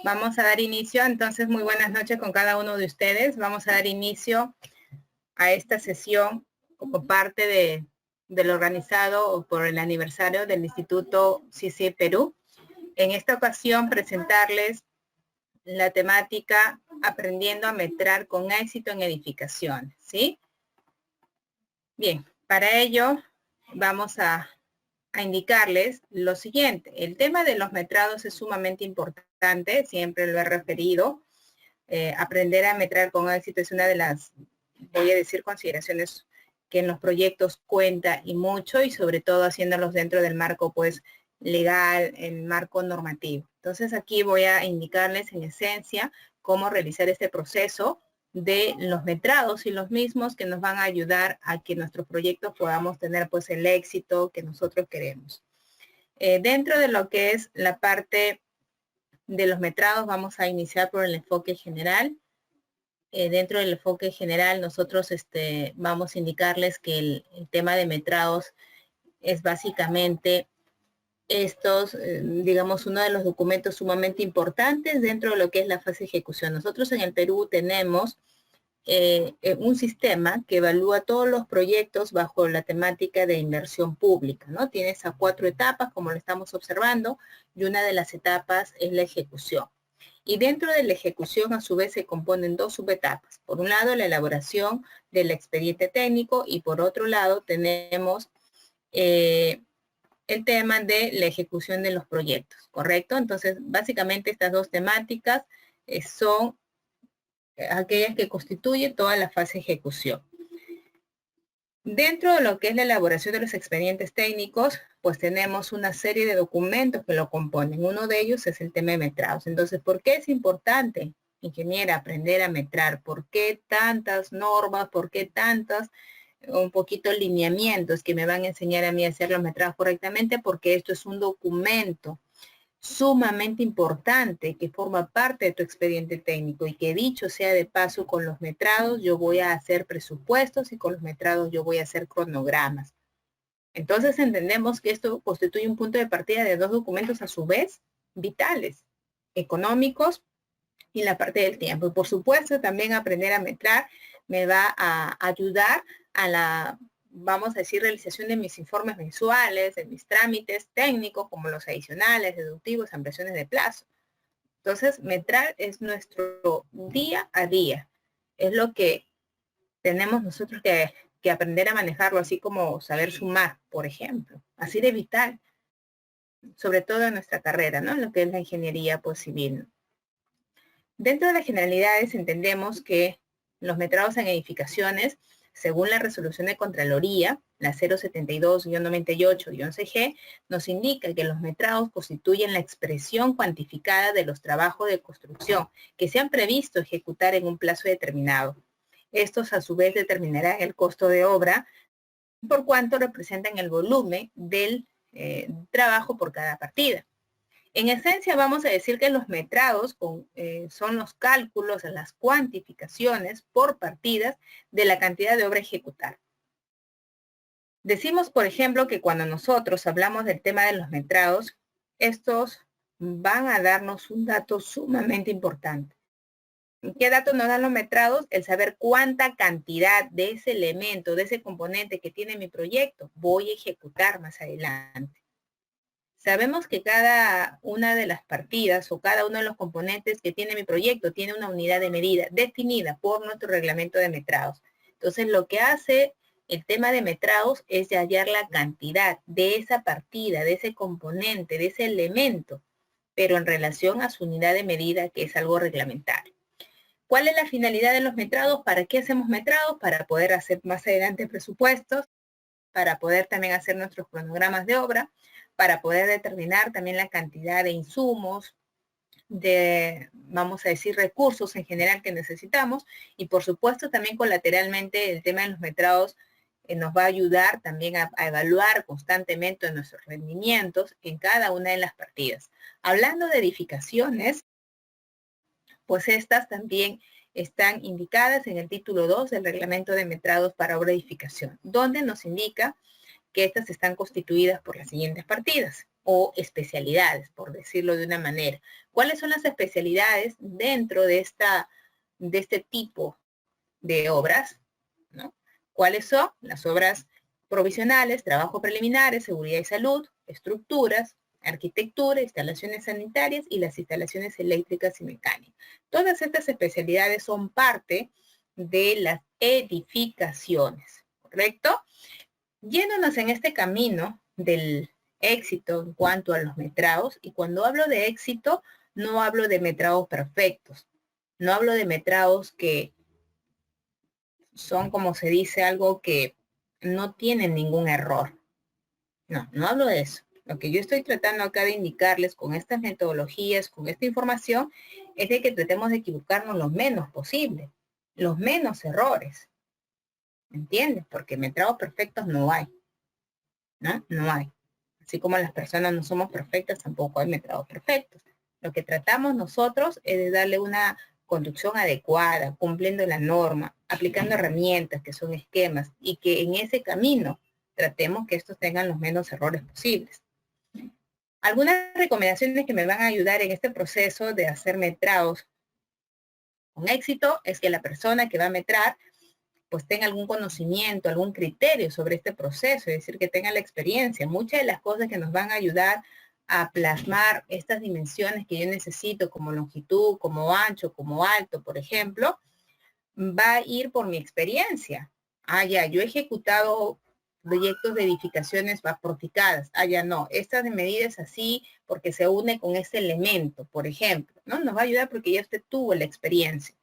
Vamos a dar inicio, entonces muy buenas noches con cada uno de ustedes. Vamos a dar inicio a esta sesión como parte del organizado o por el aniversario del Instituto CICI Perú. En esta ocasión presentarles la temática Aprendiendo a metrar con éxito en edificaciones, ¿sí? Bien, para ello vamos a indicarles lo siguiente. El tema de los metrados es sumamente importante, siempre lo he referido. Aprender a metrar con éxito es una de las, voy a decir, consideraciones que en los proyectos cuenta y mucho, y sobre todo haciéndolos dentro del marco pues legal, el marco normativo. Entonces aquí voy a indicarles en esencia cómo realizar este proceso de los metrados y los mismos que nos van a ayudar a que nuestros proyectos podamos tener pues el éxito que nosotros queremos. Dentro de lo que es la parte de los metrados, vamos a iniciar por el enfoque general. Dentro del enfoque general, nosotros vamos a indicarles que el tema de metrados es básicamente estos, digamos, uno de los documentos sumamente importantes dentro de lo que es la fase de ejecución. Nosotros en el Perú tenemos un sistema que evalúa todos los proyectos bajo la temática de inversión pública, ¿no? Tiene esas 4 etapas, como lo estamos observando, y una de las etapas es la ejecución. Y dentro de la ejecución, a su vez, se componen 2 subetapas. Por un lado, la elaboración del expediente técnico, y por otro lado, tenemos el tema de la ejecución de los proyectos, ¿correcto? Entonces, básicamente, estas 2 temáticas son aquellas que constituyen toda la fase de ejecución. Dentro de lo que es la elaboración de los expedientes técnicos, pues tenemos una serie de documentos que lo componen. Uno de ellos es el tema de metrados. Entonces, ¿por qué es importante, ingeniera, aprender a metrar? ¿Por qué tantas normas? ¿Por qué tantas, un poquito, lineamientos que me van a enseñar a mí a hacer los metrados correctamente? Porque esto es un documento sumamente importante que forma parte de tu expediente técnico, y que dicho sea de paso, con los metrados yo voy a hacer presupuestos y con los metrados yo voy a hacer cronogramas. Entonces entendemos que esto constituye un punto de partida de 2 documentos a su vez vitales, económicos y la parte del tiempo. Y por supuesto también aprender a metrar me va a ayudar a la, vamos a decir, realización de mis informes mensuales, de mis trámites técnicos, como los adicionales, deductivos, ampliaciones de plazo. Entonces, metrar es nuestro día a día. Es lo que tenemos nosotros que aprender a manejarlo, así como saber sumar, por ejemplo. Así de vital, sobre todo en nuestra carrera, ¿no? Lo que es la ingeniería pues, civil. Dentro de las generalidades entendemos que los metrados en edificaciones, según la resolución de Contraloría, la 072-98-11G, nos indica que los metrados constituyen la expresión cuantificada de los trabajos de construcción que se han previsto ejecutar en un plazo determinado. Estos a su vez determinarán el costo de obra, por cuanto representan el volumen del trabajo por cada partida. En esencia, vamos a decir que los metrados son los cálculos, las cuantificaciones por partidas de la cantidad de obra a ejecutar. Decimos, por ejemplo, que cuando nosotros hablamos del tema de los metrados, estos van a darnos un dato sumamente importante. ¿Qué dato nos dan los metrados? El saber cuánta cantidad de ese elemento, de ese componente que tiene mi proyecto, voy a ejecutar más adelante. Sabemos que cada una de las partidas o cada uno de los componentes que tiene mi proyecto tiene una unidad de medida definida por nuestro reglamento de metrados. Entonces, lo que hace el tema de metrados es hallar la cantidad de esa partida, de ese componente, de ese elemento, pero en relación a su unidad de medida, que es algo reglamentario. ¿Cuál es la finalidad de los metrados? ¿Para qué hacemos metrados? Para poder hacer más adelante presupuestos, para poder también hacer nuestros cronogramas de obra, para poder determinar también la cantidad de insumos, de, vamos a decir, recursos en general que necesitamos, y por supuesto también colateralmente el tema de los metrados nos va a ayudar también a evaluar constantemente nuestros rendimientos en cada una de las partidas. Hablando de edificaciones, pues estas también están indicadas en el título 2 del reglamento de metrados para obra de edificación, donde nos indica que estas están constituidas por las siguientes partidas. o especialidades, por decirlo de una manera. ¿Cuáles son las especialidades dentro de este tipo de obras, ¿no? ¿Cuáles son? Las obras provisionales, trabajos preliminares, seguridad y salud, estructuras, arquitectura, instalaciones sanitarias y las instalaciones eléctricas y mecánicas. Todas estas especialidades son parte de las edificaciones, ¿correcto? Yéndonos en este camino del éxito en cuanto a los metrados, y cuando hablo de éxito, no hablo de metrados perfectos, no hablo de metrados que son, como se dice, algo que no tienen ningún error. No, no hablo de eso. Lo que yo estoy tratando acá de indicarles con estas metodologías, con esta información, es de que tratemos de equivocarnos lo menos posible, los menos errores. ¿Me entiendes? Porque metrados perfectos no hay, ¿no? No hay. Así como las personas no somos perfectas, tampoco hay metrados perfectos. Lo que tratamos nosotros es de darle una conducción adecuada, cumpliendo la norma, aplicando herramientas que son esquemas y que en ese camino tratemos que estos tengan los menos errores posibles. Algunas recomendaciones que me van a ayudar en este proceso de hacer metrados con éxito es que la persona que va a metrar pues tenga algún conocimiento, algún criterio sobre este proceso, es decir, que tenga la experiencia. Muchas de las cosas que nos van a ayudar a plasmar estas dimensiones que yo necesito, como longitud, como ancho, como alto, por ejemplo, va a ir por mi experiencia. Ah, ya, yo he ejecutado proyectos de edificaciones porticadas. Ah, ya no, esta de medida es así porque se une con este elemento, por ejemplo, ¿no? Nos va a ayudar porque ya usted tuvo la experiencia.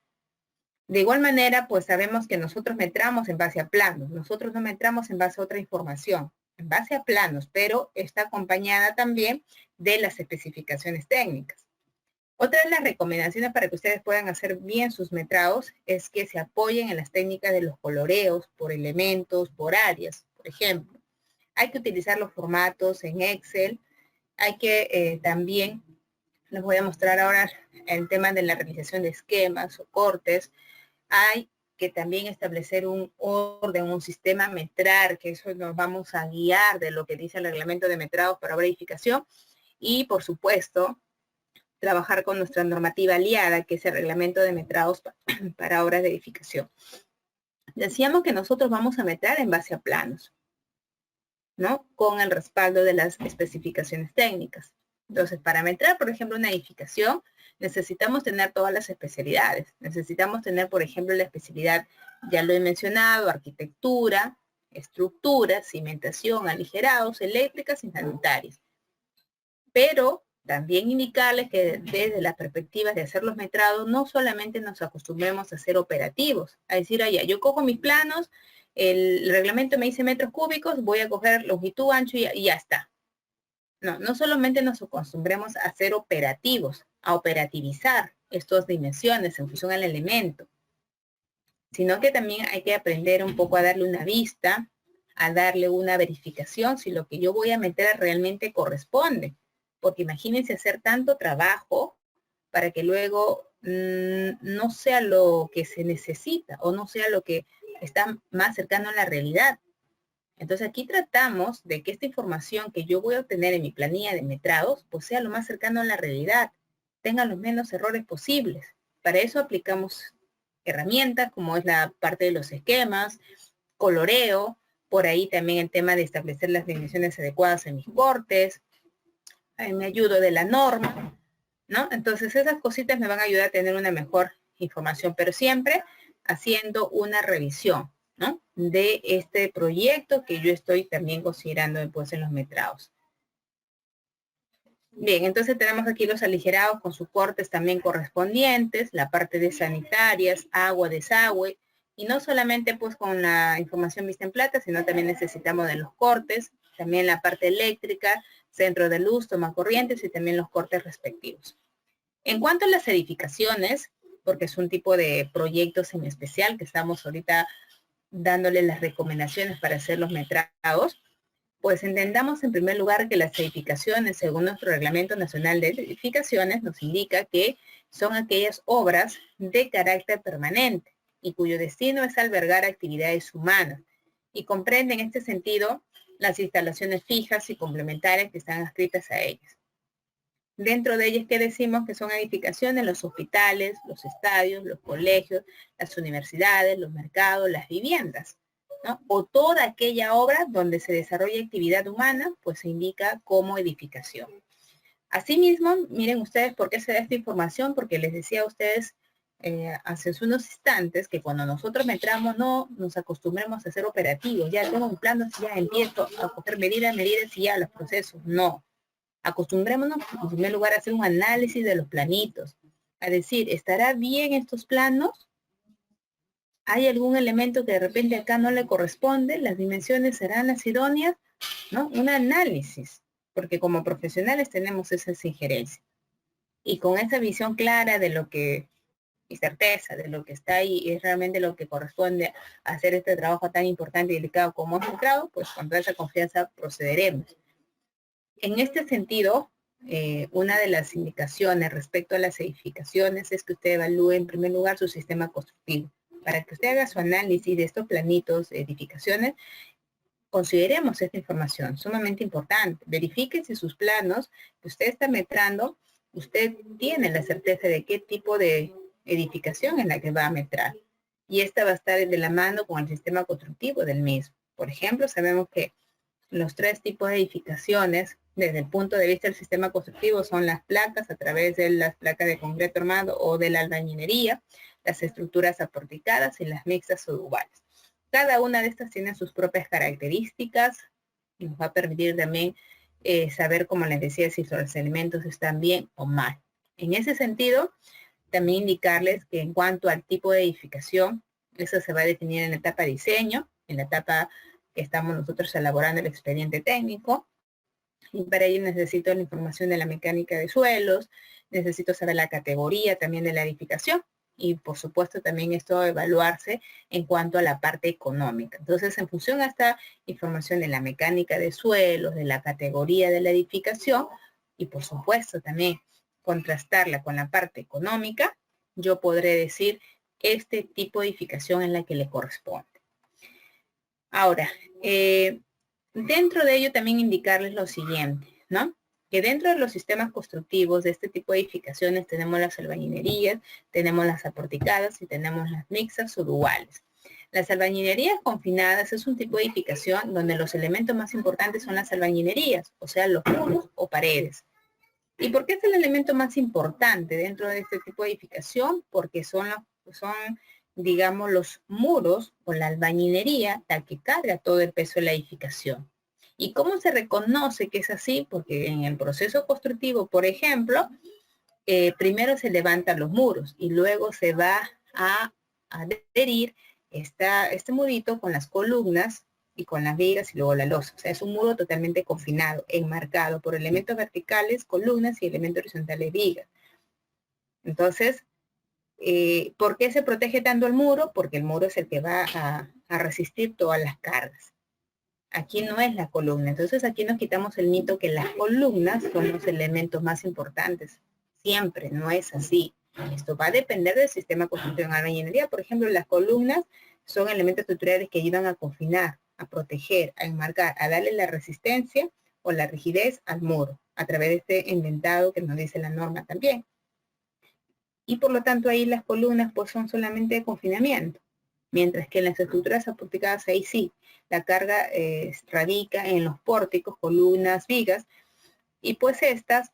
De igual manera, pues sabemos que nosotros metramos en base a planos, nosotros no metramos en base a otra información, en base a planos, pero está acompañada también de las especificaciones técnicas. Otra de las recomendaciones para que ustedes puedan hacer bien sus metrados es que se apoyen en las técnicas de los coloreos por elementos, por áreas, por ejemplo. Hay que utilizar los formatos en Excel, hay que también, les voy a mostrar ahora el tema de la realización de esquemas o cortes. Hay que también establecer un orden, un sistema metrar, que eso nos vamos a guiar de lo que dice el reglamento de metrados para obra de edificación. Y, por supuesto, trabajar con nuestra normativa aliada, que es el reglamento de metrados para obras de edificación. Decíamos que nosotros vamos a metrar en base a planos, ¿no? Con el respaldo de las especificaciones técnicas. Entonces, para metrar, por ejemplo, una edificación, necesitamos tener todas las especialidades. Necesitamos tener, por ejemplo, la especialidad, ya lo he mencionado, arquitectura, estructura, cimentación, aligerados, eléctricas y sanitarias. Pero también indicarles que desde la perspectiva de hacer los metrados, no solamente nos acostumbremos a ser operativos, a decir, ya, yo cojo mis planos, el reglamento me dice metros cúbicos, voy a coger longitud, ancho y ya está. No, no solamente nos acostumbremos a ser operativos, a operativizar estas dimensiones en función al elemento, sino que también hay que aprender un poco a darle una vista, a darle una verificación si lo que yo voy a meter realmente corresponde. Porque imagínense hacer tanto trabajo para que luego no sea lo que se necesita o no sea lo que está más cercano a la realidad. Entonces aquí tratamos de que esta información que yo voy a obtener en mi planilla de metrados, pues sea lo más cercano a la realidad, tenga los menos errores posibles. Para eso aplicamos herramientas como es la parte de los esquemas, coloreo, por ahí también el tema de establecer las dimensiones adecuadas en mis cortes, me ayudo de la norma, ¿no? Entonces esas cositas me van a ayudar a tener una mejor información, pero siempre haciendo una revisión, ¿no? De este proyecto que yo estoy también considerando después en los metrados. Bien, entonces tenemos aquí los aligerados con sus cortes también correspondientes, la parte de sanitarias, agua, desagüe, y no solamente pues con la información vista en plata, sino también necesitamos de los cortes, también la parte eléctrica, centro de luz, toma corrientes y también los cortes respectivos. En cuanto a las edificaciones, porque es un tipo de proyectos en especial que estamos ahorita dándole las recomendaciones para hacer los metrados, pues entendamos en primer lugar que las edificaciones, según nuestro Reglamento Nacional de Edificaciones, nos indica que son aquellas obras de carácter permanente y cuyo destino es albergar actividades humanas. Y comprende en este sentido las instalaciones fijas y complementarias que están adscritas a ellas. Dentro de ellas, ¿qué decimos? Que son edificaciones, los hospitales, los estadios, los colegios, las universidades, los mercados, las viviendas, ¿no? O toda aquella obra donde se desarrolla actividad humana, pues se indica como edificación. Asimismo, miren ustedes por qué se da esta información, porque les decía a ustedes hace unos instantes que cuando nosotros entramos no nos acostumbremos a ser operativos, ya tengo un plano, ya empiezo a coger medidas y ya los procesos, no. Acostumbrémonos en primer lugar a hacer un análisis de los planitos, a decir, ¿estará bien estos planos? ¿Hay algún elemento que de repente acá no le corresponde? ¿Las dimensiones serán las idóneas? ¿No? Un análisis, porque como profesionales tenemos esas injerencias. Y con esa visión clara de lo que, y certeza de lo que está ahí, es realmente lo que corresponde a hacer este trabajo tan importante y delicado como es el grado, pues con toda esa confianza procederemos. En este sentido, una de las indicaciones respecto a las edificaciones es que usted evalúe en primer lugar su sistema constructivo. Para que usted haga su análisis de estos planitos de edificaciones, consideremos esta información sumamente importante. Verifique si sus planos que usted está metrando, usted tiene la certeza de qué tipo de edificación es la que va a metrar. Y esta va a estar de la mano con el sistema constructivo del mismo. Por ejemplo, sabemos que los 3 tipos de edificaciones desde el punto de vista del sistema constructivo son las placas a través de las placas de concreto armado o de la albañilería, las estructuras aporticadas y las mixtas o duales. Cada una de estas tiene sus propias características y nos va a permitir también saber, como les decía, si los elementos están bien o mal. En ese sentido, también indicarles que en cuanto al tipo de edificación, eso se va a definir en la etapa de diseño, en la etapa que estamos nosotros elaborando el expediente técnico, y para ello necesito la información de la mecánica de suelos, necesito saber la categoría también de la edificación, y por supuesto también esto evaluarse en cuanto a la parte económica. Entonces, en función a esta información de la mecánica de suelos, de la categoría de la edificación, y por supuesto también contrastarla con la parte económica, yo podré decir este tipo de edificación es la que le corresponde. Ahora, dentro de ello también indicarles lo siguiente, ¿no? Que dentro de los sistemas constructivos de este tipo de edificaciones tenemos las albañilerías, tenemos las aporticadas y tenemos las mixtas o duales. Las albañilerías confinadas es un tipo de edificación donde los elementos más importantes son las albañilerías, o sea, los muros o paredes. ¿Y por qué es el elemento más importante dentro de este tipo de edificación? Porque son digamos, los muros o la albañilería la que carga todo el peso de la edificación. ¿Y cómo se reconoce que es así? Porque en el proceso constructivo, por ejemplo, primero se levantan los muros y luego se va a adherir este murito con las columnas y con las vigas y luego la losa. O sea, es un muro totalmente confinado, enmarcado por elementos verticales, columnas y elementos horizontales, vigas. Entonces, ¿por qué se protege tanto el muro? Porque el muro es el que va a resistir todas las cargas. Aquí no es la columna. Entonces, aquí nos quitamos el mito que las columnas son los elementos más importantes. Siempre, no es así. Esto va a depender del sistema constructivo en albañilería. Por ejemplo, las columnas son elementos estructurales que ayudan a confinar, a proteger, a enmarcar, a darle la resistencia o la rigidez al muro, a través de este inventado que nos dice la norma también. Y por lo tanto ahí las columnas pues son solamente de confinamiento, mientras que en las estructuras aporticadas ahí sí, la carga radica en los pórticos, columnas, vigas, y pues estas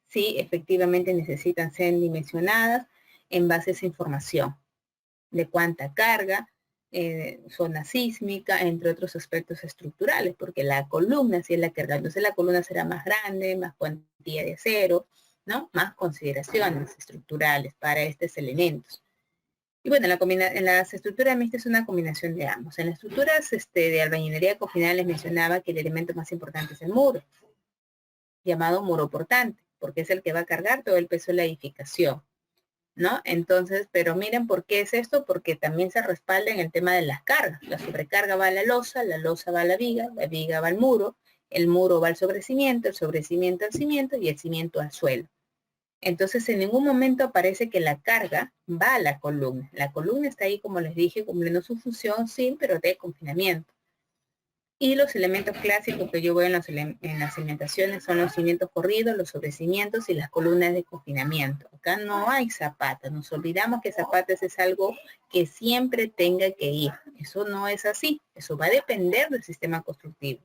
sí efectivamente necesitan ser dimensionadas en base a esa información de cuánta carga, zona sísmica, entre otros aspectos estructurales, porque la columna sí es la carga, entonces la columna será más grande, más cuantía de acero, ¿no? Más consideraciones estructurales para estos elementos. Y bueno, en las estructuras mixtas es una combinación de ambos. En las estructuras de albañilería confinada les mencionaba que el elemento más importante es el muro, llamado muro portante, porque es el que va a cargar todo el peso de la edificación, ¿no? Entonces, pero miren por qué es esto, porque también se respalda en el tema de las cargas. La sobrecarga va a la losa va a la viga va al muro, el muro va al sobrecimiento, el sobrecimiento al cimiento y el cimiento al suelo. Entonces, en ningún momento aparece que la carga va a la columna. La columna está ahí, como les dije, cumpliendo su función, sí, pero de confinamiento. Y los elementos clásicos que yo veo en las cimentaciones son los cimientos corridos, los sobrecimientos y las columnas de confinamiento. Acá no hay zapatas, nos olvidamos que zapatas es algo que siempre tenga que ir. Eso no es así, eso va a depender del sistema constructivo.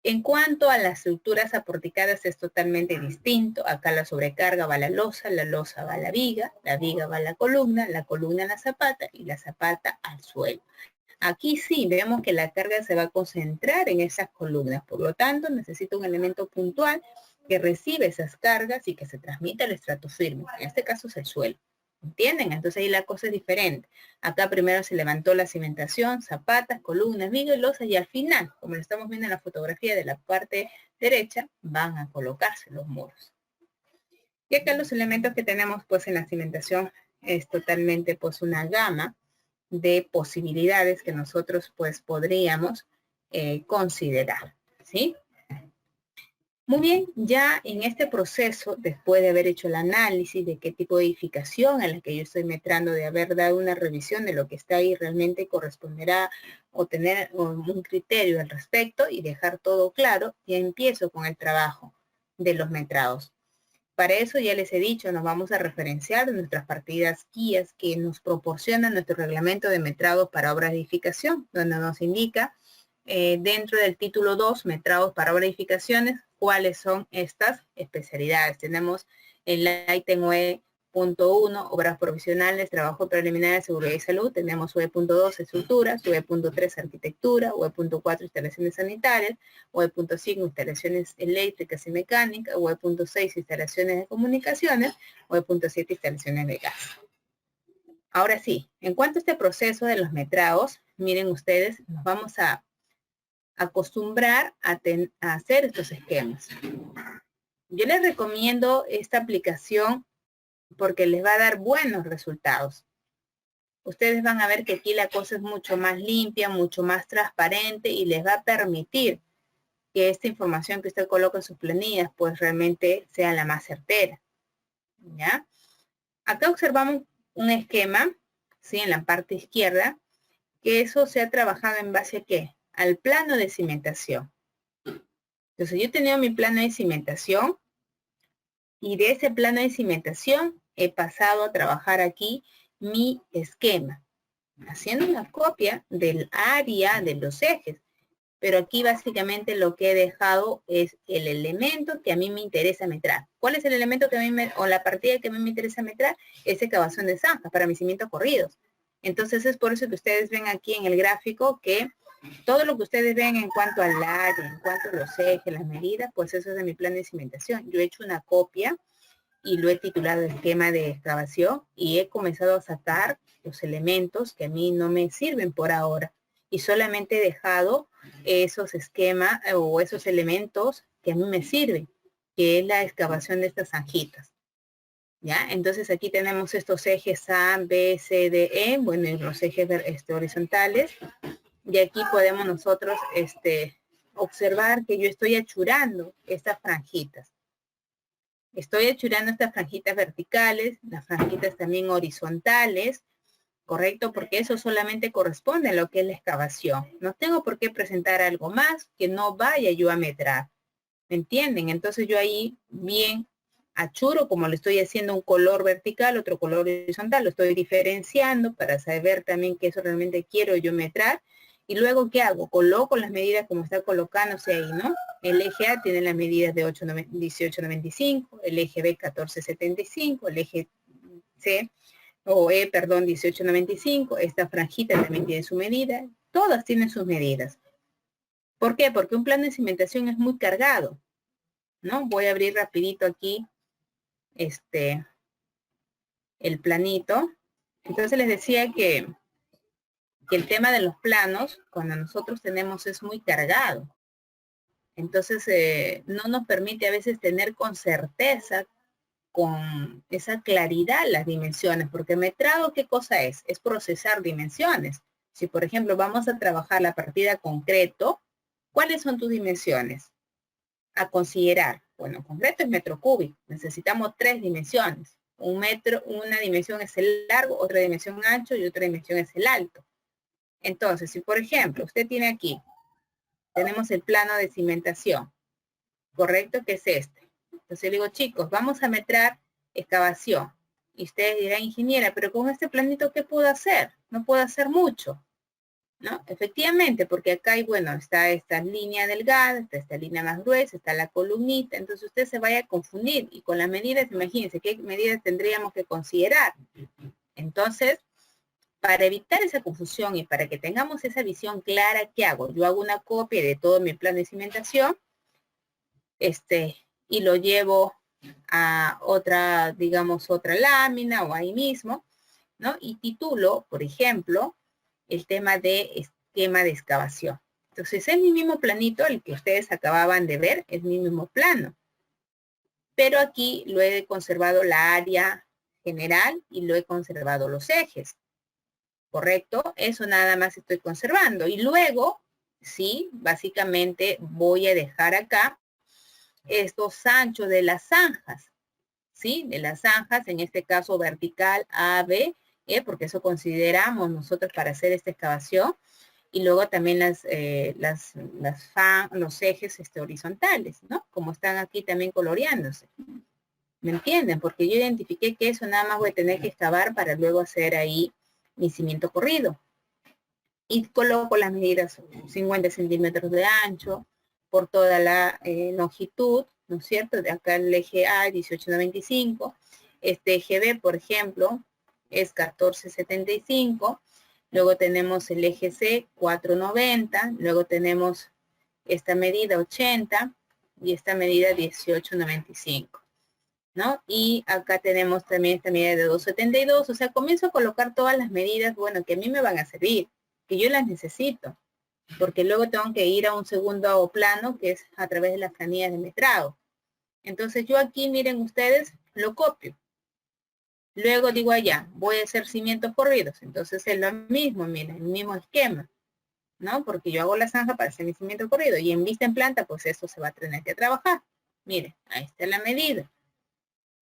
En cuanto a las estructuras aporticadas es totalmente distinto. Acá la sobrecarga va a la losa va a la viga va a la columna a la zapata y la zapata al suelo. Aquí sí vemos que la carga se va a concentrar en esas columnas, por lo tanto necesito un elemento puntual que recibe esas cargas y que se transmita al estrato firme. En este caso es el suelo. ¿Entienden? Entonces ahí la cosa es diferente. Acá primero se levantó la cimentación, zapatas, columnas, viga y losas, y al final, como lo estamos viendo en la fotografía de la parte derecha, van a colocarse los muros. Y acá los elementos que tenemos pues en la cimentación es totalmente pues una gama de posibilidades que nosotros pues podríamos considerar, ¿sí? Muy bien, ya en este proceso, después de haber hecho el análisis de qué tipo de edificación en la que yo estoy metrando, de haber dado una revisión de lo que está ahí, realmente corresponderá o tener un criterio al respecto y dejar todo claro, ya empiezo con el trabajo de los metrados. Para eso ya les he dicho, nos vamos a referenciar en nuestras partidas guías que nos proporcionan nuestro reglamento de metrados para obras de edificación, donde nos indica dentro del título 2, metrados para obras de edificaciones, cuáles son estas especialidades. Tenemos el ítem UE.1, obras provisionales, trabajo preliminar, seguridad y salud. Tenemos UE.2, estructuras, UE.3, arquitectura, UE.4, instalaciones sanitarias, UE.5, instalaciones eléctricas y mecánicas, UE.6, instalaciones de comunicaciones, UE.7, instalaciones de gas. Ahora sí, en cuanto a este proceso de los metrados, miren ustedes, nos vamos a acostumbrar a hacer estos esquemas. Yo les recomiendo esta aplicación porque les va a dar buenos resultados. Ustedes van a ver que aquí la cosa es mucho más limpia, mucho más transparente y les va a permitir que esta información que usted coloca en sus planillas pues realmente sea la más certera. ¿Ya? Acá observamos un esquema, ¿sí? En la parte izquierda, que eso se ha trabajado en base a ¿qué? Al plano de cimentación. Entonces yo he tenido mi plano de cimentación y de ese plano de cimentación he pasado a trabajar aquí mi esquema, haciendo una copia del área de los ejes. Pero aquí básicamente lo que he dejado es el elemento que a mí me interesa metrar. ¿Cuál es el elemento que a mí o la partida que a mí me interesa metrar? Es excavación de zanjas para mis cimientos corridos. Entonces es por eso que ustedes ven aquí en el gráfico que todo lo que ustedes ven en cuanto al área, en cuanto a los ejes, las medidas, pues eso es de mi plan de cimentación. Yo he hecho una copia y lo he titulado esquema de excavación y he comenzado a sacar los elementos que a mí no me sirven por ahora y solamente he dejado esos esquemas o esos elementos que a mí me sirven, que es la excavación de estas zanjitas. ¿Ya? Entonces aquí tenemos estos ejes A, B, C, D, E, bueno, y los ejes horizontales. Y aquí podemos nosotros observar que yo estoy achurando estas franjitas. Estoy achurando estas franjitas verticales, las franjitas también horizontales, ¿correcto? Porque eso solamente corresponde a lo que es la excavación. No tengo por qué presentar algo más que no vaya yo a metrar. ¿Me entienden? Entonces yo ahí bien achuro, como le estoy haciendo un color vertical, otro color horizontal, lo estoy diferenciando para saber también que eso realmente quiero yo metrar. Y luego, ¿qué hago? Coloco las medidas como está colocándose ahí, ¿no? El eje A tiene las medidas de 1895, el eje B 1475, el eje C o E, perdón, 1895, esta franjita también tiene su medida, todas tienen sus medidas. ¿Por qué? Porque un plan de cimentación es muy cargado, ¿no? Voy a abrir rapidito aquí el planito. Entonces les decía que el tema de los planos, cuando nosotros tenemos, es muy cargado. Entonces, no nos permite a veces tener con certeza, con esa claridad las dimensiones, porque metrado, ¿qué cosa es? Es procesar dimensiones. Si, por ejemplo, vamos a trabajar la partida concreto, ¿cuáles son tus dimensiones? A considerar. Bueno, concreto es metro cúbico. Necesitamos 3 dimensiones. Un metro, una dimensión es el largo, otra dimensión ancho y otra dimensión es el alto. Entonces, si por ejemplo, usted tiene aquí tenemos el plano de cimentación, ¿correcto? Que es este. Entonces le digo, chicos, vamos a metrar excavación. Y ustedes dirán, ingeniera, pero con este planito, ¿qué puedo hacer? No puedo hacer mucho, ¿no? Efectivamente, porque acá hay, bueno, está esta línea delgada, está esta línea más gruesa, está la columnita, entonces usted se vaya a confundir. Y con las medidas, imagínense, ¿qué medidas tendríamos que considerar? Entonces, para evitar esa confusión y para que tengamos esa visión clara, ¿qué hago? Yo hago una copia de todo mi plan de cimentación, y lo llevo a otra, digamos, otra lámina o ahí mismo, ¿no? Y titulo, por ejemplo, el tema de esquema de excavación. Entonces, es mi mismo planito, el que ustedes acababan de ver, es mi mismo plano. Pero aquí lo he conservado la área general y lo he conservado los ejes. ¿Correcto? Eso nada más estoy conservando. Y luego, sí, básicamente voy a dejar acá estos anchos de las zanjas, ¿sí? De las zanjas, en este caso vertical A, B, porque eso consideramos nosotros para hacer esta excavación. Y luego también los ejes horizontales, ¿no? Como están aquí también coloreándose. ¿Me entienden? Porque yo identifiqué que eso nada más voy a tener que excavar para luego hacer ahí mi cimiento corrido. Y coloco las medidas 50 centímetros de ancho por toda la longitud, ¿no es cierto? De acá el eje A 1895, este eje B, por ejemplo, es 1475, luego tenemos el eje C 490, luego tenemos esta medida 80 y esta medida 1895. ¿No? Y acá tenemos también esta medida de 272, o sea, comienzo a colocar todas las medidas, bueno, que a mí me van a servir, que yo las necesito, porque luego tengo que ir a un segundo plano, que es a través de las planillas de metrado. Entonces yo aquí, miren ustedes, lo copio. Luego digo allá, voy a hacer cimientos corridos, entonces es lo mismo, miren, el mismo esquema, ¿no? Porque yo hago la zanja para hacer mi cimiento corrido, y en vista en planta, pues eso se va a tener que trabajar. Miren, ahí está la medida.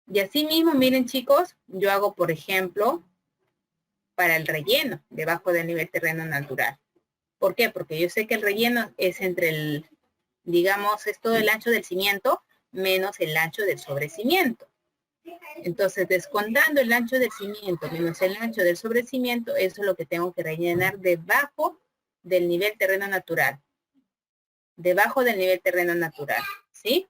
Y así mismo, miren chicos, yo hago, por ejemplo, para el relleno, debajo del nivel terreno natural. ¿Por qué? Porque yo sé que el relleno es entre el, digamos, es todo el ancho del cimiento menos el ancho del sobrecimiento. Entonces, descontando el ancho del cimiento menos el ancho del sobrecimiento, eso es lo que tengo que rellenar debajo del nivel terreno natural. Debajo del nivel terreno natural, ¿sí?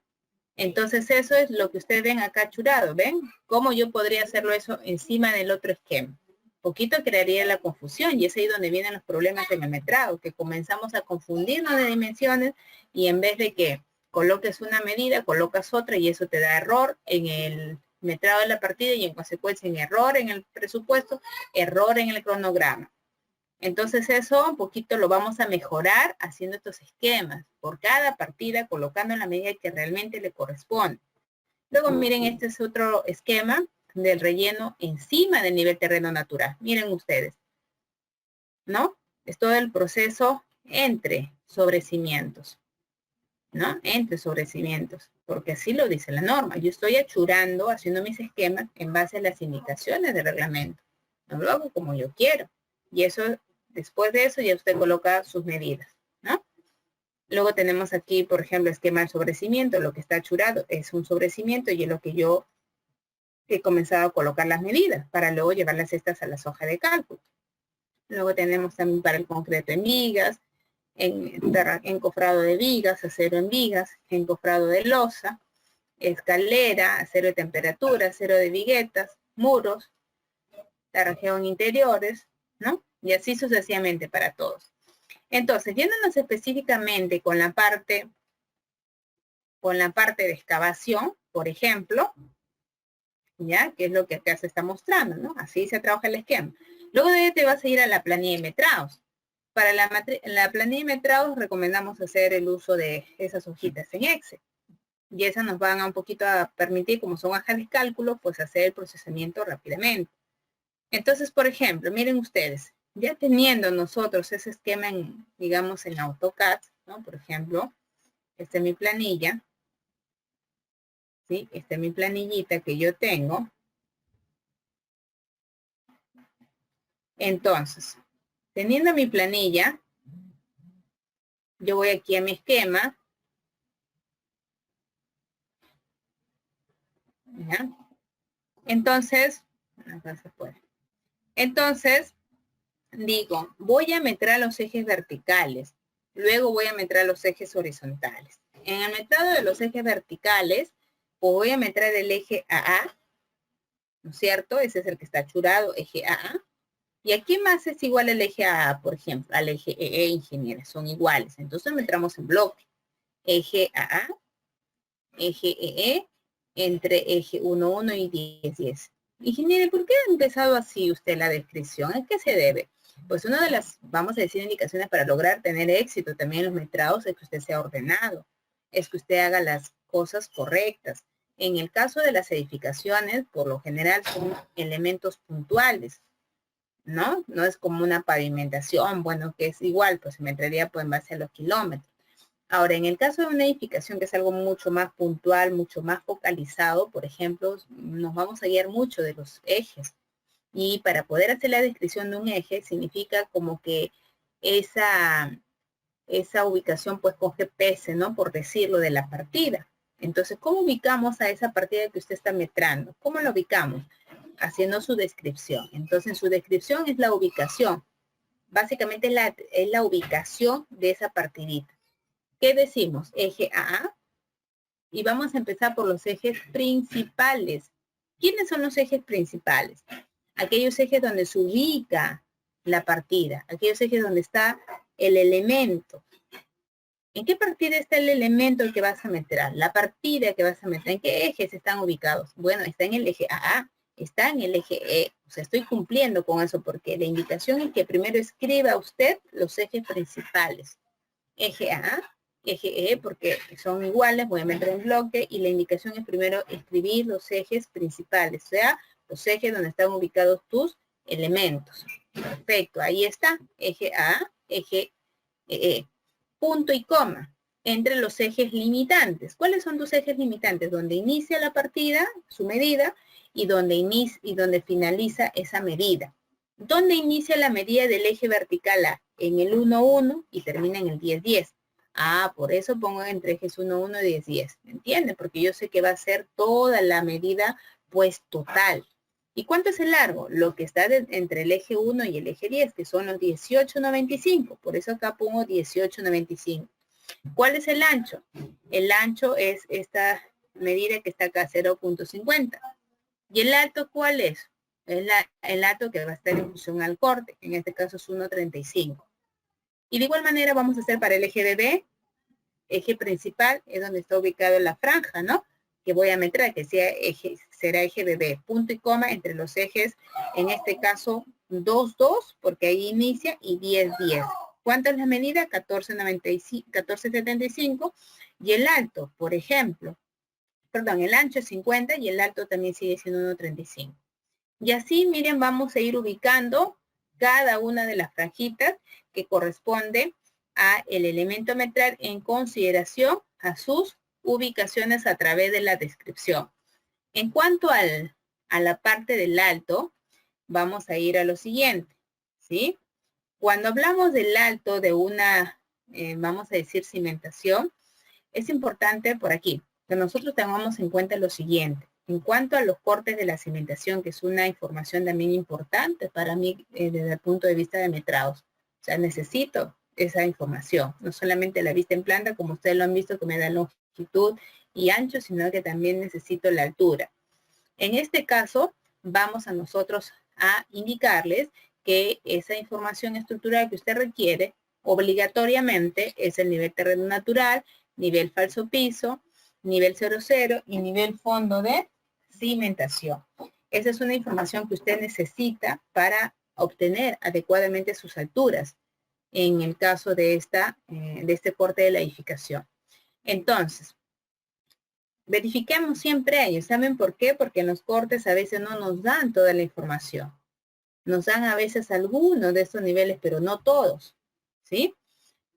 Entonces eso es lo que ustedes ven acá churado, ¿ven? ¿Cómo yo podría hacerlo eso encima del otro esquema? Poquito crearía la confusión y es ahí donde vienen los problemas en el metrado, que comenzamos a confundirnos de dimensiones y en vez de que coloques una medida, colocas otra y eso te da error en el metrado de la partida y en consecuencia en error en el presupuesto, error en el cronograma. Entonces eso un poquito lo vamos a mejorar haciendo estos esquemas por cada partida, colocando en la medida que realmente le corresponde. Luego miren, este es otro esquema del relleno encima del nivel terreno natural. Miren ustedes, ¿no? Es todo el proceso entre sobrecimientos, ¿no? Entre sobrecimientos, porque así lo dice la norma. Yo estoy achurando, haciendo mis esquemas en base a las indicaciones del reglamento. No lo hago como yo quiero. Y eso, después de eso, ya usted coloca sus medidas, ¿no? Luego tenemos aquí, por ejemplo, esquema de sobrecimiento. Lo que está achurado es un sobrecimiento y es lo que yo he comenzado a colocar las medidas para luego llevar las estas a las hojas de cálculo. Luego tenemos también para el concreto en vigas, encofrado de vigas, acero en vigas, encofrado de losa, escalera, acero de temperatura, acero de viguetas, muros, tarjeo en interiores, ¿no? Y así sucesivamente para todos. Entonces, yéndonos específicamente con la parte de excavación, por ejemplo, ¿ya? Que es lo que acá se está mostrando, ¿no? Así se trabaja el esquema. Luego de ahí te vas a ir a la planilla de metrados. Para la planilla de metrados recomendamos hacer el uso de esas hojitas en Excel. Y esas nos van a un poquito a permitir, como son hojas de cálculo, pues hacer el procesamiento rápidamente. Entonces, por ejemplo, miren ustedes, ya teniendo nosotros ese esquema, digamos, en AutoCAD, ¿no? Por ejemplo, esta es mi planilla, ¿sí? Esta es mi planillita que yo tengo. Entonces, teniendo mi planilla, yo voy aquí a mi esquema. ¿Ya? Entonces, acá se puede. Entonces, digo, voy a metrar los ejes verticales. Luego voy a metrar los ejes horizontales. En el metrado de los ejes verticales, pues voy a metrar el eje AA, ¿no es cierto? Ese es el que está achurado, eje AA. ¿Y aquí más es igual el eje AA, por ejemplo? Al eje EE, ingenieros, son iguales. Entonces metramos en bloque. Eje AA, eje EE, entre eje 1, 1 y 10, 10. Ingeniero, ¿por qué ha empezado así usted la descripción? ¿A qué se debe? Pues una de las, vamos a decir, indicaciones para lograr tener éxito también en los metrados es que usted sea ordenado, es que usted haga las cosas correctas. En el caso de las edificaciones, por lo general son elementos puntuales, ¿no? No es como una pavimentación, bueno, que es igual, pues se me entraría pues, en base a los kilómetros. Ahora, en el caso de una edificación que es algo mucho más puntual, mucho más focalizado, por ejemplo, nos vamos a guiar mucho de los ejes. Y para poder hacer la descripción de un eje, significa como que esa ubicación pues con GPS, ¿no? Por decirlo, de la partida. Entonces, ¿cómo ubicamos a esa partida que usted está metrando? ¿Cómo lo ubicamos? Haciendo su descripción. Entonces, su descripción es la ubicación. Básicamente es la ubicación de esa partidita. ¿Qué decimos? Eje A. Y vamos a empezar por los ejes principales. ¿Quiénes son los ejes principales? Aquellos ejes donde se ubica la partida. Aquellos ejes donde está el elemento. ¿En qué partida está el elemento que vas a meter? La partida que vas a meter. ¿En qué ejes están ubicados? Bueno, está en el eje A, está en el eje E. O sea, estoy cumpliendo con eso porque la indicación es que primero escriba usted los ejes principales. Eje A, eje E, porque son iguales, voy a meter en bloque, y la indicación es primero escribir los ejes principales, o sea, los ejes donde están ubicados tus elementos. Perfecto, ahí está, eje A, eje E. Punto y coma entre los ejes limitantes. ¿Cuáles son tus ejes limitantes? Donde inicia la partida, su medida, y donde finaliza esa medida. ¿Dónde inicia la medida del eje vertical A? En el 1, 1 y termina en el 10, 10. Ah, por eso pongo entre ejes 1, 1 y 10, 10. ¿Me entiendes? Porque yo sé que va a ser toda la medida, pues, total. ¿Y cuánto es el largo? Lo que está entre el eje 1 y el eje 10, que son los 18,95. Por eso acá pongo 18,95. ¿Cuál es el ancho? El ancho es esta medida que está acá, 0,50. ¿Y el alto cuál es? El alto que va a estar en función al corte. En este caso es 1,35. Y de igual manera vamos a hacer para el eje BB. Eje principal es donde está ubicado la franja, ¿no? Que voy a meter, que será eje BB, punto y coma entre los ejes, en este caso 2, 2, porque ahí inicia, y 10, 10. ¿Cuánto es la medida? 14,75. Y el alto, por ejemplo, perdón, el ancho es 50 y el alto también sigue siendo 1,35. Y así, miren, vamos a ir ubicando cada una de las franjitas que corresponde a el elemento metral en consideración a sus ubicaciones a través de la descripción. En cuanto a la parte del alto, vamos a ir a lo siguiente, ¿sí? Cuando hablamos del alto de una, vamos a decir, cimentación, es importante por aquí que nosotros tengamos en cuenta lo siguiente. En cuanto a los cortes de la cimentación, que es una información también importante para mí desde el punto de vista de metrados. O sea, necesito esa información, no solamente la vista en planta, como ustedes lo han visto, que me da longitud y ancho, sino que también necesito la altura. En este caso, vamos a nosotros a indicarles que esa información estructural que usted requiere obligatoriamente es el nivel terreno natural, nivel falso piso, nivel 00 y nivel fondo de cimentación. Esa es una información que usted necesita para obtener adecuadamente sus alturas en el caso de este corte de la edificación. Entonces, verifiquemos siempre ellos. ¿Saben por qué? Porque en los cortes a veces no nos dan toda la información. Nos dan a veces algunos de estos niveles, pero no todos, ¿sí?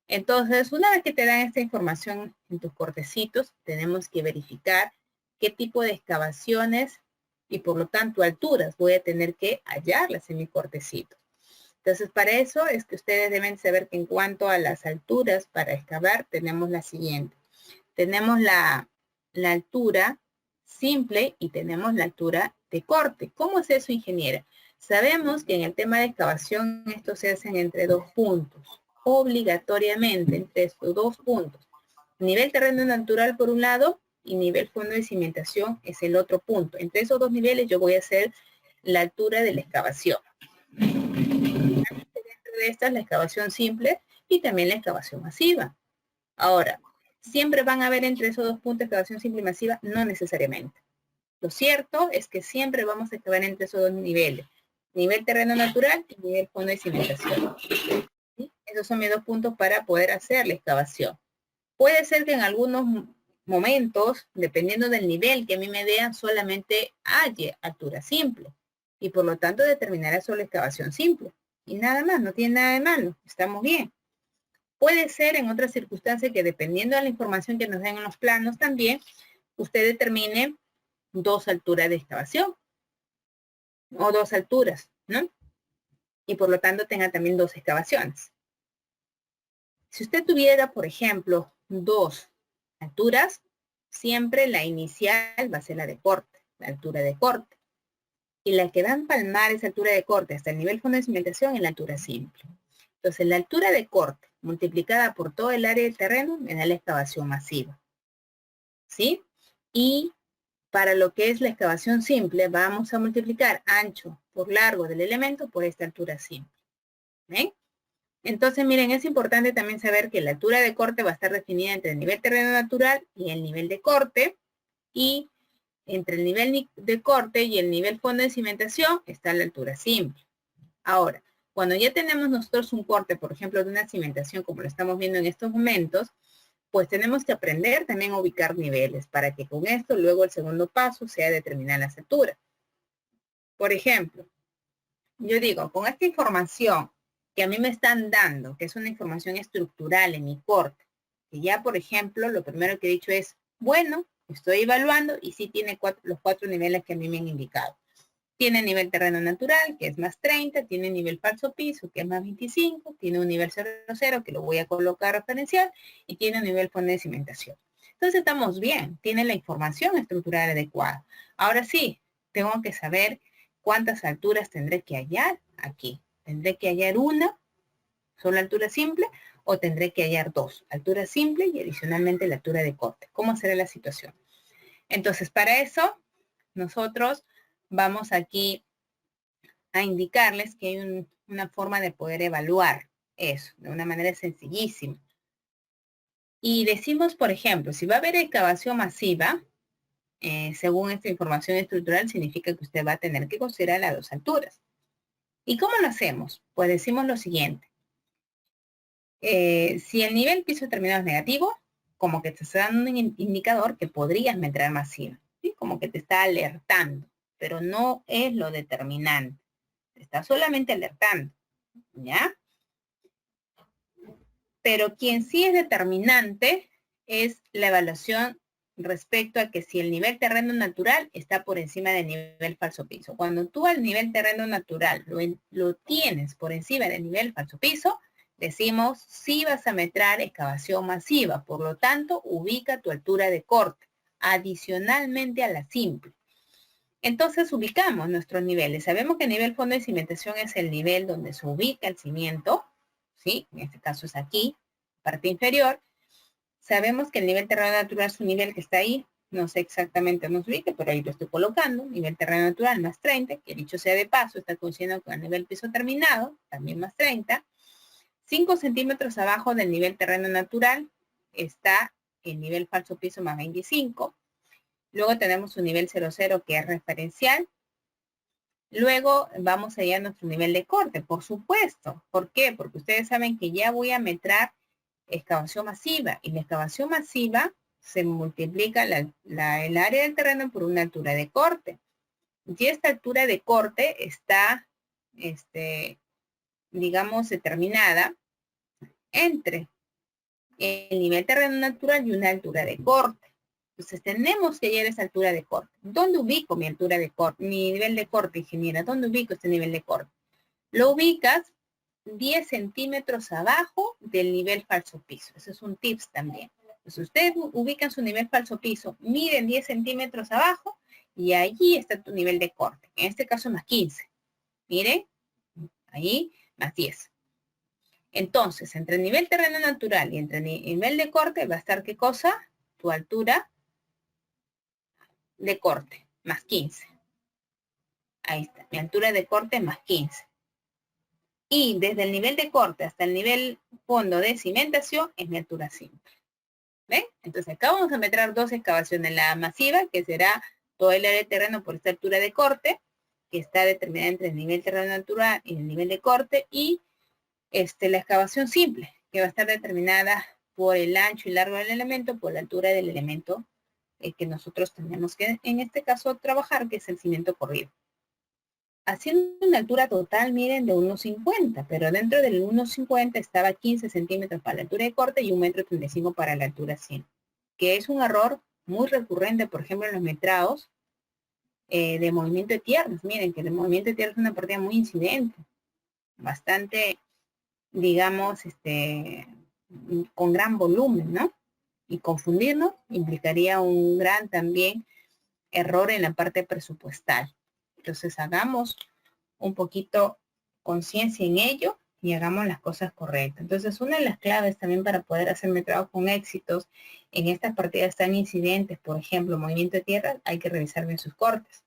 Entonces, una vez que te dan esta información en tus cortecitos, tenemos que verificar qué tipo de excavaciones y por lo tanto alturas voy a tener que hallarlas en mi cortecito. Entonces, para eso es que ustedes deben saber que en cuanto a las alturas para excavar, tenemos la siguiente. Tenemos la altura simple y tenemos la altura de corte. ¿Cómo es eso, ingeniera? Sabemos que en el tema de excavación esto se hace entre 2 puntos, obligatoriamente entre estos 2 puntos. Nivel terreno natural por un lado y nivel fondo de cimentación es el otro punto. Entre esos 2 niveles yo voy a hacer la altura de la excavación. Dentro de esta es la excavación simple y también la excavación masiva. Ahora, ¿siempre van a haber entre esos 2 puntos excavación simple y masiva? No necesariamente. Lo cierto es que siempre vamos a excavar entre esos 2 niveles. Nivel terreno natural y nivel fondo de cimentación. ¿Sí? Esos son mis 2 puntos para poder hacer la excavación. Puede ser que en algunos momentos, dependiendo del nivel que a mí me den, solamente haya altura simple. Y por lo tanto determinará solo excavación simple. Y nada más, no tiene nada de malo. Estamos bien. Puede ser en otras circunstancias que dependiendo de la información que nos den en los planos también, usted determine 2 alturas de excavación. O 2 alturas, ¿no? Y por lo tanto tenga también 2 excavaciones. Si usted tuviera, por ejemplo, 2 alturas, siempre la inicial va a ser la de corte, la altura de corte. Y la que va a empalmar esa altura de corte hasta el nivel fondo de cimentación es la altura simple. Entonces, la altura de corte multiplicada por todo el área del terreno me da la excavación masiva. ¿Sí? Y para lo que es la excavación simple, vamos a multiplicar ancho por largo del elemento por esta altura simple. ¿Ven? Entonces, miren, es importante también saber que la altura de corte va a estar definida entre el nivel terreno natural y el nivel de corte. Y entre el nivel de corte y el nivel fondo de cimentación está la altura simple. Ahora, cuando ya tenemos nosotros un corte, por ejemplo, de una cimentación como lo estamos viendo en estos momentos, pues tenemos que aprender también a ubicar niveles para que con esto luego el segundo paso sea determinar las alturas. Por ejemplo, yo digo, con esta información que a mí me están dando, que es una información estructural en mi corte, que ya, por ejemplo, lo primero que he dicho es, bueno, estoy evaluando y sí tiene los 4 niveles que a mí me han indicado. Tiene nivel terreno natural, que es más 30, tiene nivel falso piso, que es más 25, tiene un nivel 00, que lo voy a colocar referencial, y tiene un nivel fondo de cimentación. Entonces estamos bien, tiene la información estructural adecuada. Ahora sí, tengo que saber cuántas alturas tendré que hallar aquí. ¿Tendré que hallar una, solo altura simple, o tendré que hallar 2, altura simple y adicionalmente la altura de corte? ¿Cómo será la situación? Entonces, para eso, nosotros vamos aquí a indicarles que hay una forma de poder evaluar eso, de una manera sencillísima. Y decimos, por ejemplo, si va a haber excavación masiva, según esta información estructural, significa que usted va a tener que considerar las 2 alturas. ¿Y cómo lo hacemos? Pues decimos lo siguiente. Si el nivel piso determinado es negativo, como que te está dando un indicador que podrías meter masiva, ¿sí? Como que te está alertando, pero no es lo determinante. Te está solamente alertando, ¿ya? Pero quien sí es determinante es la evaluación respecto a que si el nivel terreno natural está por encima del nivel falso piso. Cuando tú al nivel terreno natural lo tienes por encima del nivel falso piso, decimos sí vas a meter excavación masiva. Por lo tanto, ubica tu altura de corte adicionalmente a la simple. Entonces ubicamos nuestros niveles. Sabemos que el nivel fondo de cimentación es el nivel donde se ubica el cimiento, ¿sí? En este caso es aquí, parte inferior. Sabemos que el nivel terreno natural es un nivel que está ahí. No sé exactamente dónde se ubica, pero ahí lo estoy colocando. Nivel terreno natural más 30, que dicho sea de paso, está coincidiendo con el nivel piso terminado, también más 30. 5 centímetros abajo del nivel terreno natural está el nivel falso piso más 25. Luego tenemos un nivel 00 que es referencial. Luego vamos allá a nuestro nivel de corte, por supuesto. ¿Por qué? Porque ustedes saben que ya voy a meter excavación masiva. Y la excavación masiva se multiplica el área del terreno por una altura de corte. Y esta altura de corte está, digamos, determinada entre el nivel terreno natural y una altura de corte. Entonces tenemos que hallar esa altura de corte. ¿Dónde ubico mi altura de corte? Mi nivel de corte, ingeniera. ¿Dónde ubico este nivel de corte? Lo ubicas 10 centímetros abajo del nivel falso piso. Eso es un tips también. Pues ustedes ubican su nivel falso piso, miden 10 centímetros abajo y allí está tu nivel de corte. En este caso más 15. Miren, ahí más 10. Entonces, entre el nivel terreno natural y entre el nivel de corte va a estar ¿qué cosa? Tu altura de corte, más 15. Ahí está, mi altura de corte más 15. Y desde el nivel de corte hasta el nivel fondo de cimentación es mi altura simple. ¿Ven? Entonces acá vamos a meter dos excavaciones. La masiva, que será todo el área de terreno por esta altura de corte, que está determinada entre el nivel terreno natural y el nivel de corte, y la excavación simple, que va a estar determinada por el ancho y largo del elemento, por la altura del elemento que nosotros tenemos que, en este caso, trabajar, que es el cimiento corrido. Haciendo una altura total, miren, de 1,50, pero dentro del 1,50 estaba 15 centímetros para la altura de corte y 1,35 m para la altura 100, que es un error muy recurrente, por ejemplo, en los metrados de movimiento de tierras. Miren que el movimiento de tierras es una partida muy incidente, bastante, digamos, con gran volumen, ¿no? Y confundirnos implicaría un gran también error en la parte presupuestal. Entonces hagamos un poquito conciencia en ello y hagamos las cosas correctas. Entonces, una de las claves también para poder hacer metrados con éxitos en estas partidas tan incidentes, por ejemplo, movimiento de tierra, hay que revisar bien sus cortes.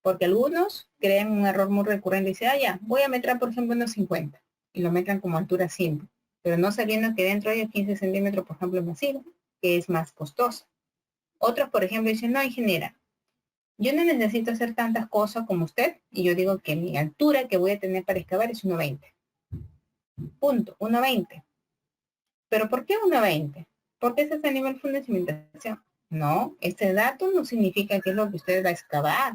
Porque algunos crean un error muy recurrente y dicen, ya, voy a metrar, por ejemplo, unos 50 y lo metan como altura simple, pero no sabiendo que dentro hay 15 centímetros, por ejemplo, masivo, que es más costoso. Otros, por ejemplo, dicen, no, ingeniera, yo no necesito hacer tantas cosas como usted, y yo digo que mi altura que voy a tener para excavar es 1,20. Punto, 1,20. ¿Pero por qué 1,20? Porque ese es el nivel de cimentación. No, este dato no significa que es lo que usted va a excavar.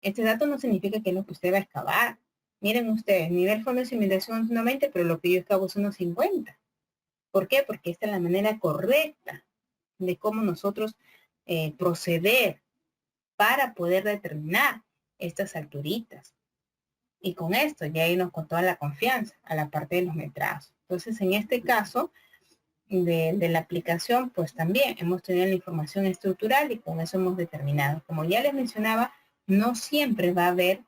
Este dato no significa que es lo que usted va a excavar. Miren ustedes, nivel fondo de cimentación es 1,20, pero lo que yo excavo es 1,50. ¿Por qué? Porque esta es la manera correcta de cómo nosotros proceder para poder determinar estas alturitas. Y con esto ya irnos con toda la confianza a la parte de los metrados. Entonces, en este caso de la aplicación, pues también hemos tenido la información estructural y con eso hemos determinado. Como ya les mencionaba, no siempre va a haber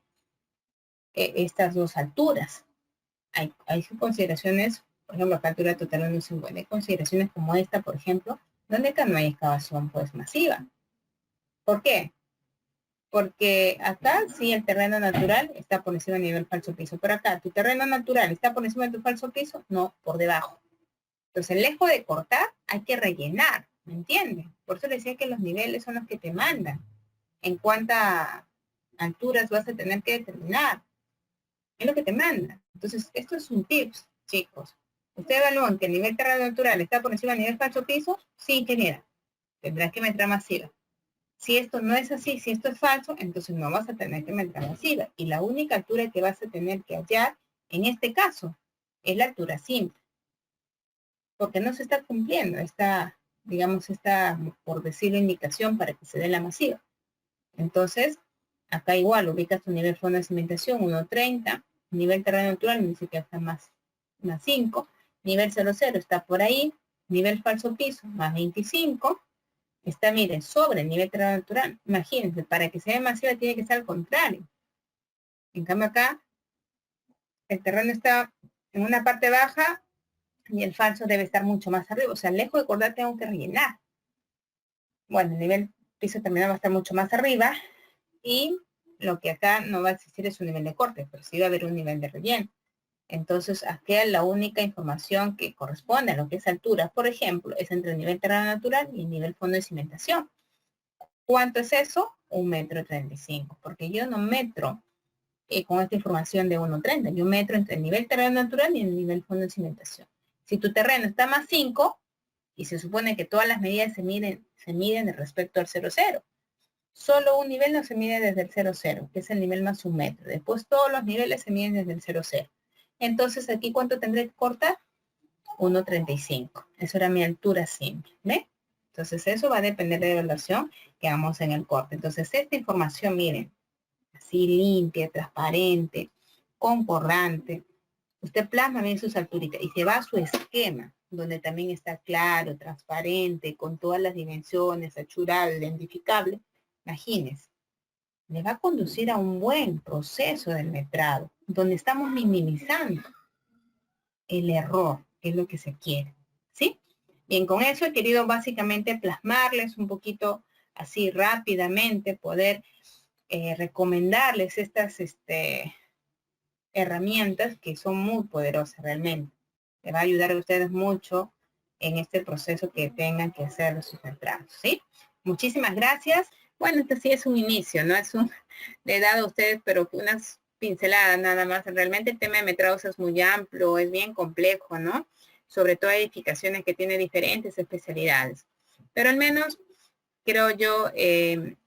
estas dos alturas. Hay consideraciones, por ejemplo, acá altura total de 1,50. Hay consideraciones como esta, por ejemplo, donde acá no hay excavación pues masiva. ¿Por qué? Porque acá sí el terreno natural está por encima del nivel falso piso. Pero acá, ¿tu terreno natural está por encima de tu falso piso? No, por debajo. Entonces, lejos de cortar, hay que rellenar, ¿me entienden? Por eso les decía que los niveles son los que te mandan. En cuántas alturas vas a tener que determinar. Es lo que te manda. Entonces, esto es un tips, chicos. Usted evalúan que el nivel terreno natural está por encima del nivel falso piso, sí, ingeniera. Tendrás que meter masiva. Si esto no es así, si esto es falso, entonces no vas a tener que meter masiva. Y la única altura que vas a tener que hallar, en este caso, es la altura simple. Porque no se está cumpliendo esta, digamos, esta, por decirlo, indicación para que se dé la masiva. Entonces, acá igual, ubicas tu nivel fondo de cimentación, 1,30, nivel terreno natural, me dice que está más 5, nivel 0,0 está por ahí, nivel falso piso, más 25, está, miren, sobre el nivel terreno natural. Imagínense, para que sea masiva tiene que ser al contrario. En cambio acá, el terreno está en una parte baja y el falso debe estar mucho más arriba. O sea, lejos de cortar tengo que rellenar. Bueno, el nivel piso terminado va a estar mucho más arriba y lo que acá no va a existir es un nivel de corte, pero sí va a haber un nivel de relleno. Entonces, aquí la única información que corresponde a lo que es altura, por ejemplo, es entre el nivel terreno natural y el nivel fondo de cimentación. ¿Cuánto es eso? 1,35 m, porque yo no metro con esta información de 1,30. Yo metro entre el nivel terreno natural y el nivel fondo de cimentación. Si tu terreno está más 5, y se supone que todas las medidas se miden respecto al 0,0. Solo un nivel no se mide desde el 0,0, que es el nivel más 1 metro. Después todos los niveles se miden desde el 0,0. Entonces, aquí, ¿cuánto tendré que cortar? 1,35. Eso era mi altura simple, ¿ve? Entonces, eso va a depender de la evaluación que hagamos en el corte. Entonces, esta información, miren, así limpia, transparente, concordante, Usted plasma bien sus alturitas y se va a su esquema, donde también está claro, transparente, con todas las dimensiones, achurado, identificable. Imagínese, le va a conducir a un buen proceso del metrado, donde estamos minimizando el error, que es lo que se quiere, ¿sí? Bien, con eso he querido básicamente plasmarles un poquito así rápidamente, poder recomendarles estas herramientas que son muy poderosas realmente. Le va a ayudar a ustedes mucho en este proceso que tengan que hacer sus metrados, ¿sí? Muchísimas gracias. Bueno, este sí es un inicio, ¿no? Le he dado a ustedes, pero unas pinceladas nada más. Realmente el tema de metrados es muy amplio, es bien complejo, ¿no? Sobre todo edificaciones que tienen diferentes especialidades. Pero al menos, creo yo,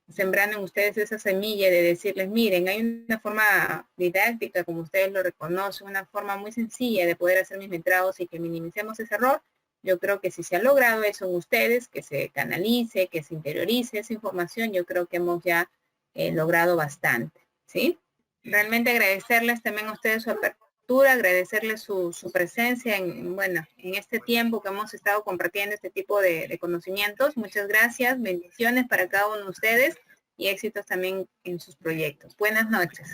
sembrando en ustedes esa semilla de decirles, miren, hay una forma didáctica, como ustedes lo reconocen, una forma muy sencilla de poder hacer mis metrados y que minimicemos ese error. Yo creo que si se ha logrado eso en ustedes, que se canalice, que se interiorice esa información, yo creo que hemos ya logrado bastante, ¿sí? Realmente agradecerles también a ustedes su apertura, agradecerles su presencia en este tiempo que hemos estado compartiendo este tipo de conocimientos. Muchas gracias, bendiciones para cada uno de ustedes y éxitos también en sus proyectos. Buenas noches.